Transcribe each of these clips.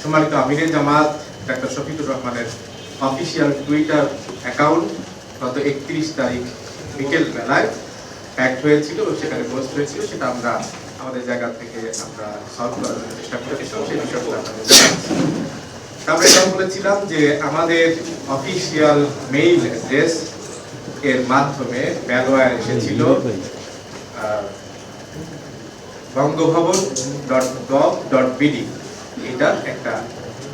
সম্মানিত আমিরে জামাত ডাক্তার শফিকুর রহমানের অফিসিয়াল টুইটার অ্যাকাউন্ট গত 31 তারিখ বিকেল বেলায় হ্যাক হয়েছিল এবং সেখানে পোস্ট হয়েছিল, সেটা আমরা আমাদের জায়গা থেকে আমরা সলভ করার চেষ্টা করেছিলাম। সেই বিষয়টা আপনাদের জানাচ্ছি। আমরা এটাও বলেছিলাম যে আমাদের অফিসিয়াল মেইল অ্যাড্রেস এর মাধ্যমে ম্যালওয়্যার এসেছিল bangabhavan.gov.bd, এটা একটা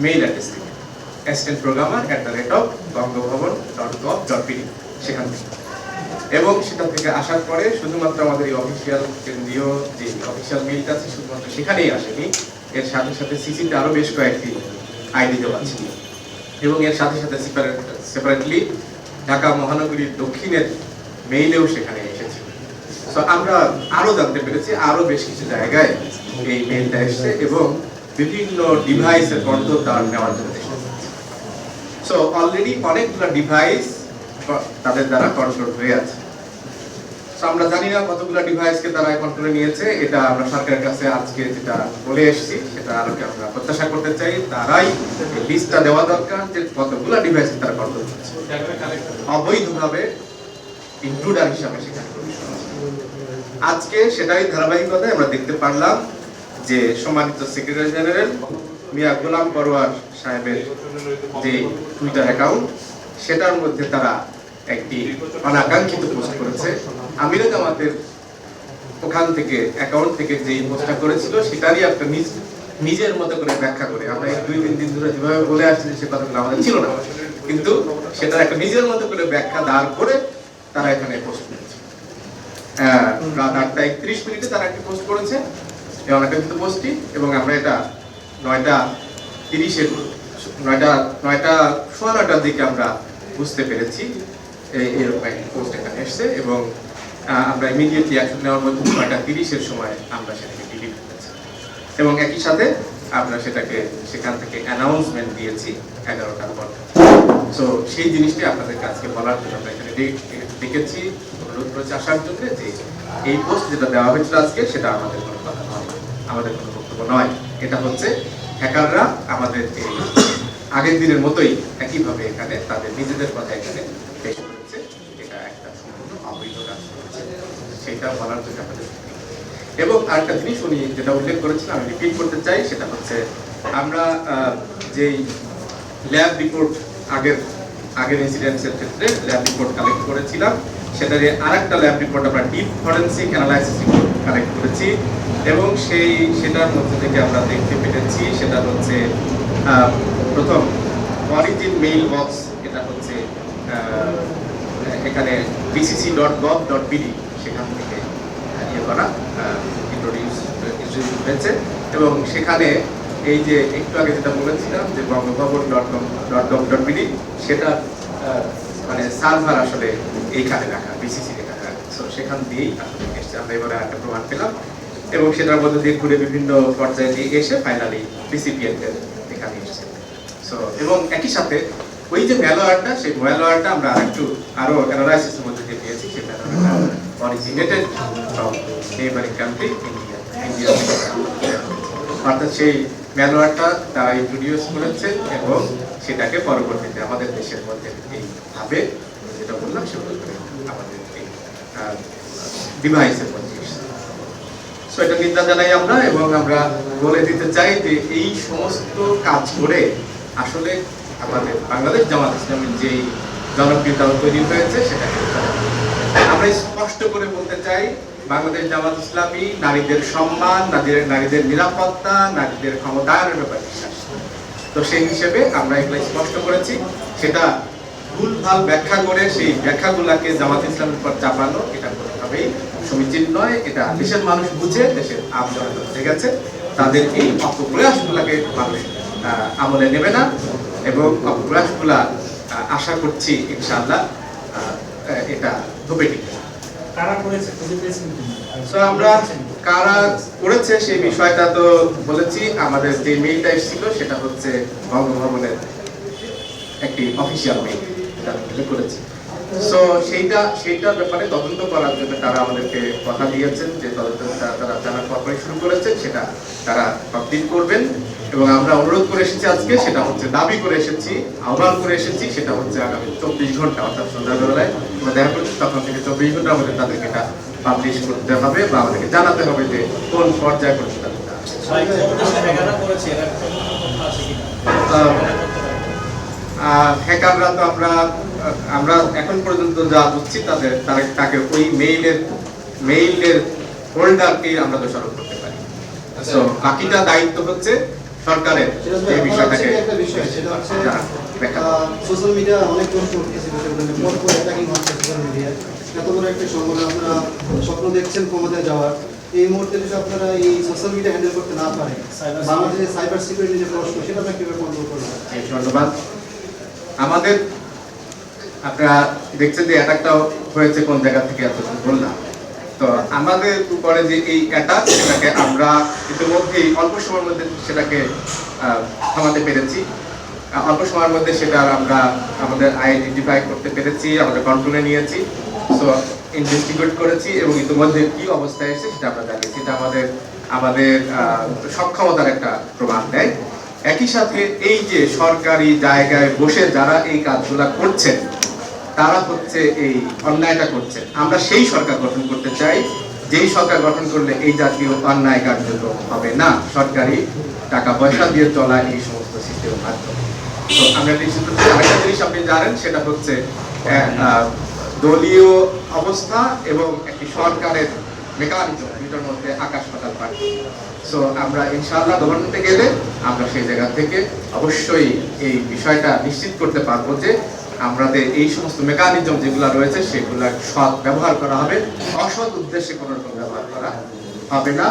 মেইল অ্যাড্রেস থেকে assistantprogrammer@bangabhavan.gov.bd সেখান থেকে, এবং সেটা থেকে আসার পরে শুধুমাত্র আমাদের এই অফিসিয়াল কেন্দ্রীয় যে অফিসিয়াল মেইলটা আছে শুধুমাত্র সেখানেই আসেনি, এর সাথে সাথে সিসিতে আরো বেশ কয়েকটি আইডি দেওয়া ছিল এবং এর সাথে সাথে সেপারেটলি ঢাকা মহানগরীর দক্ষিণের মেইলেও সেখানে এসেছিল। সো আমরা আরো জানতে পেরেছি আরো বেশ কিছু জায়গায় এই মেইলটা এসেছে এবং বিভিন্ন ডিভাইসের কন্ট্রোল তার নেওয়ার জন্য চেষ্টা করছে। সো অলরেডি অনেকগুলো ডিভাইস তাদের দ্বারা কন্ট্রোল হয়ে আছে। সো আমরা জানি না কতগুলো ডিভাইসকে তারা কন্ট্রোলে নিয়েছে, এটা আমরা সরকারের কাছে আজকে যেটা বলে এসেছি সেটা আরো আমরা প্রত্যাশা করতে চাই তারাই লিস্টটা দেওয়া দরকার যে কতগুলো ডিভাইস তারা কন্ট্রোল করছে অবৈধভাবে ইনট্রুডার হিসাবে সেখানে। আজকে সেটাই ধারাবাহিকতায় আমরা দেখতে পারলাম যে সম্মানিত সেক্রেটারি জেনারেল মিয়া গোলাম পরোয়ার সাহেবের যে টুইটার অ্যাকাউন্ট সেটার মধ্যে তারা একটি অনাকাঙ্ক্ষিত পোস্ট করেছে। আমিরে জামাতের ওখান থেকে অ্যাকাউন্ট থেকে যে পোস্টটা করেছিল সেটারই একটা নিজের মতো করে ব্যাখ্যা করে, আমরা এই 2-3 দিন ধরে যেভাবে বলে আসছি সে কথাগুলো আমাদের ছিল না, কিন্তু সেটা একটা নিজের মতো করে ব্যাখ্যা দাঁড় করে তারা এখানে পোস্ট করেছে। রাত 8:31 তারা একটি পোস্ট করেছে এই অনাকাঙ্ক্ষিত পোস্টটি, এবং আমরা এটা 9:30-9:30 দিকে আমরা বুঝতে পেরেছি এরকম একটা পোস্ট এখানে এসছে, এবং আমরা ইমিডিয়েটলি অ্যাকশন নেওয়ার মধ্যে 9:30 সময় আমরা সেটাকে ডিলিট করেছি এবং একই সাথে আমরা সেটাকে সেখান থেকে অ্যানাউন্সমেন্ট দিয়েছি 11টার পর। সো সেই জিনিসটি আপনাদেরকে আজকে বলার জন্য আমরা এখানে ডেকেছি, অনুরোধ করেছি আসার জন্য যে এই পোস্ট যেটা দেওয়া হয়েছিল আজকে সেটা আমাদের কোনো কথা নয়, আমাদের কোনো বক্তব্য নয়। এটা হচ্ছে হ্যাকাররা আমাদের এই আগের দিনের মতোই একইভাবে এখানে তাদের নিজেদের কথা এখানে পেশ করেছে, এটা একটা সম্পূর্ণ অবৈধ কাজ করেছে, সেটা বলার জন্য আপনাদের। এবং আরেকটা জিনিস উনি যেটা উল্লেখ করেছিলেন আমি রিপিট করতে চাই, সেটা হচ্ছে আমরা যেই ল্যাব রিপোর্ট আগের ইনসিডেন্টসের ক্ষেত্রে ল্যাব রিপোর্ট কালেক্ট করেছিলাম, সেটারে আরেকটা ল্যাব রিপোর্ট আমরা deep forensic analysis report collect করেছি, এবং সেটার মধ্যে থেকে আমরা দেখতে পেরেছি সেটা হচ্ছে প্রথম অরিজিন মেইল বক্স, এটা হচ্ছে এখানে bcc.gov.bd সেখান থেকে ইয়ে করা ইন্ট্রোডিউস হয়েছে, এবং সেখানে এই যে একটু আগে যেটা বলেছিলাম যে bangabhavan.gov.bd সেটা মানে সার্ভার আসলে এইখানে রাখা, বিসিসি রাখা, সো সেখান দিয়েই আসলে এসে আমরা এবারে একটা প্রমাণ পেলাম, এবং সেটার মধ্যে দিয়ে ঘুরে বিভিন্ন পর্যায়ে দিয়ে এসে ফাইনালি রিসিপিয়েন্টের এখানে এসেছে। সো এবং একই সাথে ওই যে ম্যালওয়্যারটা, সেই ম্যালওয়্যারটা আমরা আরো অ্যানালাইসিসের মধ্যে দিয়ে পেয়েছি, সেই ম্যালওয়্যারটা originated from neighbouring country India, অর্থাৎ সেই ম্যালওয়্যারটা তারা ইন্ট্রোডিউস করেছে এবং সেটাকে পরবর্তীতে আমাদের দেশের মধ্যে এইভাবে যেটা বললাম সেগুলো করে আমাদের এই ডিভাইসের মধ্যে। সো এটা নিন্দা জানাই আমরা, এবং আমরা বলে দিতে চাই যে এই সমস্ত কাজ করে আসলে আমাদের বাংলাদেশ জামাত ইসলামীর যেই জনপ্রিয়তা তৈরি হয়েছে সেটাকে আমরা স্পষ্ট করে বলতে চাই, বাংলাদেশ জামাত ইসলামী নারীদের সম্মান, নারীদের নিরাপত্তা, নারীদের ক্ষমতায়নের ব্যাপারে বিশ্বাস। তো সেই হিসেবে আমরা এগুলো স্পষ্ট করেছি, সেটা ভুলভাল ব্যাখ্যা করে সেই ব্যাখ্যাগুলোকে জামাত ইসলামের উপর চাপানো এটা কোনোভাবেই সমীচীন নয়। এটা দেশের মানুষ বুঝে, দেশের আম জনতা বুঝে গেছে, তাদের এই অপপ্রয়াসগুলোকে মানুষ আমলে নেবে না, এবং অপপ্রয়াসগুলা আশা করছি ইনশাআল্লাহ এটা ধোপে টিকবে। আমরা কারা করেছে সেই বিষয়টা তো বলেছি, আমাদের যে মেইলটা এসেছিল সেটা হচ্ছে বঙ্গভবনের একটি অফিসিয়াল মেইল, এটা আমি করেছি। সো সেইটার ব্যাপারে তদন্ত করার জন্য তারা আমাদেরকে কথা দিয়েছেন যে তদন্ত তারা জানার পরপরই শুরু করেছেন, সেটা তারা তদবির করবেন এবং আমরা অনুরোধ করে এসেছি আজকে, সেটা হচ্ছে দাবি করে এসেছি, আহ্বান করে এসেছি, সেটা হচ্ছে আগামী 24 ঘন্টা অর্থাৎ সন্ধ্যাবেলায় আমরা দেখা করছি, তখন থেকে 24 ঘন্টার মধ্যে তাদেরকে এটা পাবলিশ করতে হবে বা আমাদেরকে জানাতে হবে যে কোন পর্যায়ে করতে হবে। হ্যাকাররা তো আমরা এখন পর্যন্ত যা বুঝছি তাকে ওই মেইলের হোল্ডারকে আমরা দোষারোপ করতে পারি। তো বাকিটা দায়িত্ব হচ্ছে সরকারের এই বিষয়টাকে। সোশ্যাল মিডিয়া অনেক প্রশ্ন উঠতেছে পরপর অ্যাটাকিং হচ্ছে সোশ্যাল মিডিয়ায়। এত বড় একটা সংগঠন, আপনারা স্বপ্ন দেখছেন ক্ষমতায় যাওয়ার, এই মুহূর্তে যদি আপনারা এই সোশ্যাল মিডিয়া হ্যান্ডেল করতে না পারেন, বাংলাদেশের সাইবার সিকিউরিটি যে প্রশ্ন সেটা আপনারা কিভাবে কন্ট্রোল করবেন? ধন্যবাদ। আমাদের আপনারা দেখছেন যে অ্যাটাকটা হয়েছে কোন জায়গা থেকে এতক্ষণ বললাম। তো আমাদের উপরে যে এই অ্যাটাক, সেটাকে আমরা ইতিমধ্যেই অল্প সময়ের মধ্যে সেটাকে থামাতে পেরেছি। অল্প সময়ের মধ্যে সেটা আমরা আমাদের আইডেন্টিফাই করতে পেরেছি, আমাদের কন্ট্রোলে নিয়েছি। সো ইনভেস্টিগেট করেছি এবং ইতিমধ্যে কি অবস্থায় এসে সেটা আমরা জানি। সেটা আমাদের সক্ষমতার একটা প্রমাণ দেয়। একই সাথে এই যে সরকারি জায়গায় বসে যারা এই কাজগুলা করছেন, তারা হচ্ছে এই অন্যায়টা করছেন। আমরা সেই সরকার গঠন করতে চাই যেই সরকার গঠন করলে এই জাতীয় অন্যায় কার্যক্রম হবে না, সরকারি টাকা পয়সা দিয়ে চলা এই সমস্ত সিস্টেমের মাধ্যমে। তো আমরা আরেকটা জিনিস আপনি জানেন, সেটা হচ্ছে দলীয় অবস্থা এবং একটি সরকারের মেকানিজম, দুটোর মধ্যে আকাশ পাতাল পার্থক্য। সো আমরা ইনশাআল্লাহ গভর্নমেন্টে গেলে আমরা সেই জায়গা থেকে অবশ্যই এই বিষয়টা নিশ্চিত করতে পারবো যে আমাদের এই সমস্ত মেকানিজম যেগুলো রয়েছে সেগুলোর সৎ ব্যবহার করা হবে, অসৎ উদ্দেশ্যে কোনো রকম ব্যবহার করা হবে না।